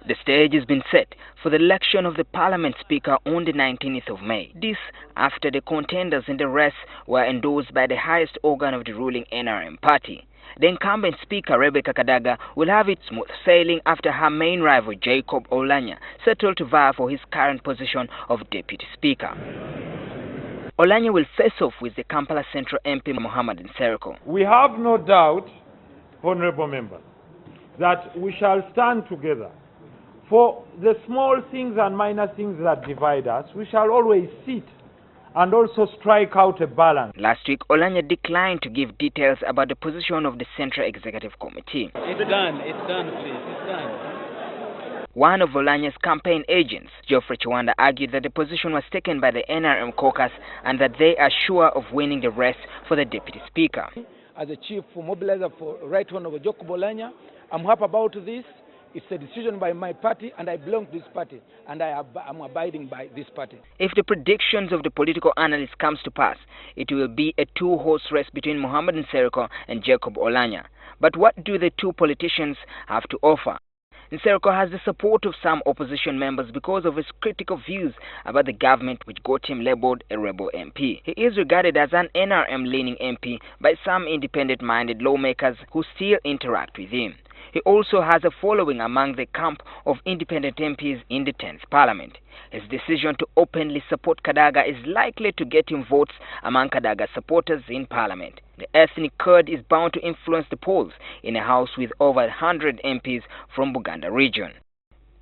The stage has been set for the election of the Parliament Speaker on the 19th of May. This after the contenders in the race were endorsed by the highest organ of the ruling NRM party. The incumbent Speaker, Rebecca Kadaga, will have it smooth sailing after her main rival, Jacob Olanya, settled to vie for his current position of Deputy Speaker. Olanya will face off with the Kampala Central MP, Mohammed Nsereko. We have no doubt, honorable members, that we shall stand together. For the small things and minor things that divide us, we shall always sit and also strike out a balance. Last week, Olanya declined to give details about the position of the Central Executive Committee. It's done, please, it's done. One of Olanya's campaign agents, Geoffrey Chiwanda, argued that the position was taken by the NRM caucus and that they are sure of winning the race for the Deputy Speaker. As a chief mobilizer for Right Honorable Jacob Olanya, I'm happy about this. It's a decision by my party, and I belong to this party, and I'm abiding by this party. If the predictions of the political analysts comes to pass, it will be a two-horse race between Mohammed Nsereko and Jacob Olanya. But what do the two politicians have to offer? Nsereko has the support of some opposition members because of his critical views about the government, which got him labeled a rebel MP. He is regarded as an NRM-leaning MP by some independent-minded lawmakers who still interact with him. He also has a following among the camp of independent MPs in the 10th Parliament. His decision to openly support Kadaga is likely to get him votes among Kadaga's supporters in Parliament. The ethnic Kurd is bound to influence the polls in a house with over 100 MPs from Buganda region.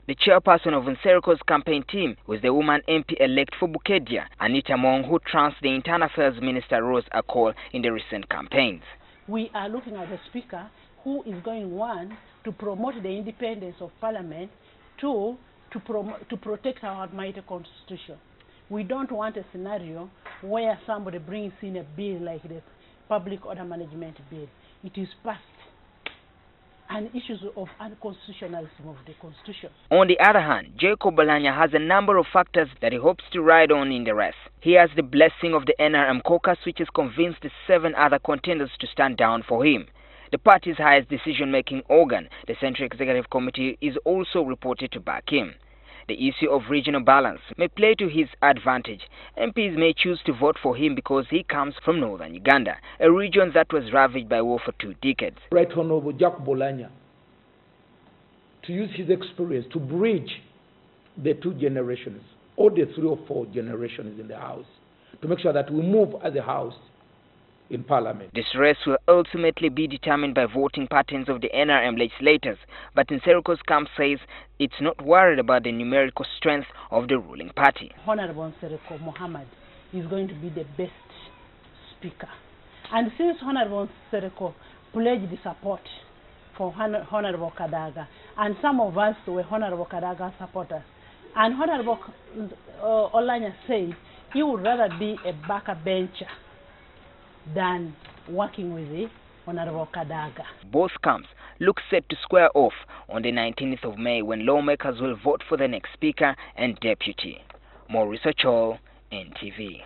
The chairperson of Nsereko's campaign team was the woman MP-elect for Bukedya, Anita Mong, who trounced the Internal Affairs Minister Maurice Ochol in the recent campaigns. We are looking at a speaker who is going, one, to promote the independence of Parliament, two, to protect our almighty Constitution. We don't want a scenario where somebody brings in a bill like the Public Order Management Bill. It is passed, and issues of unconstitutionalism of the Constitution. On the other hand, Jacob Olanya has a number of factors that he hopes to ride on in the race. He has the blessing of the NRM caucus, which has convinced the 7 other contenders to stand down for him. The party's highest decision-making organ, the Central Executive Committee, is also reported to back him. The issue of regional balance may play to his advantage. MPs may choose to vote for him because he comes from northern Uganda, a region that was ravaged by war for 2 decades. Right Honorable Jacob Olanya to use his experience to bridge the 2 generations, or the 3 or 4 generations in the House, to make sure that we move as a House in Parliament. This race will ultimately be determined by voting patterns of the NRM legislators, but Nsereko's camp says it's not worried about the numerical strength of the ruling party. Honorable Nsereko Mohammed is going to be the best speaker. And since Honorable Nsereko pledged the support for Honorable Kadaga, and some of us were Honorable Kadaga supporters, and Honorable Olanya said he would rather be a backbencher than working with the Honorable Kadaga. Both camps look set to square off on the 19th of May when lawmakers will vote for the next speaker and deputy. Maurice Ochol, NTV.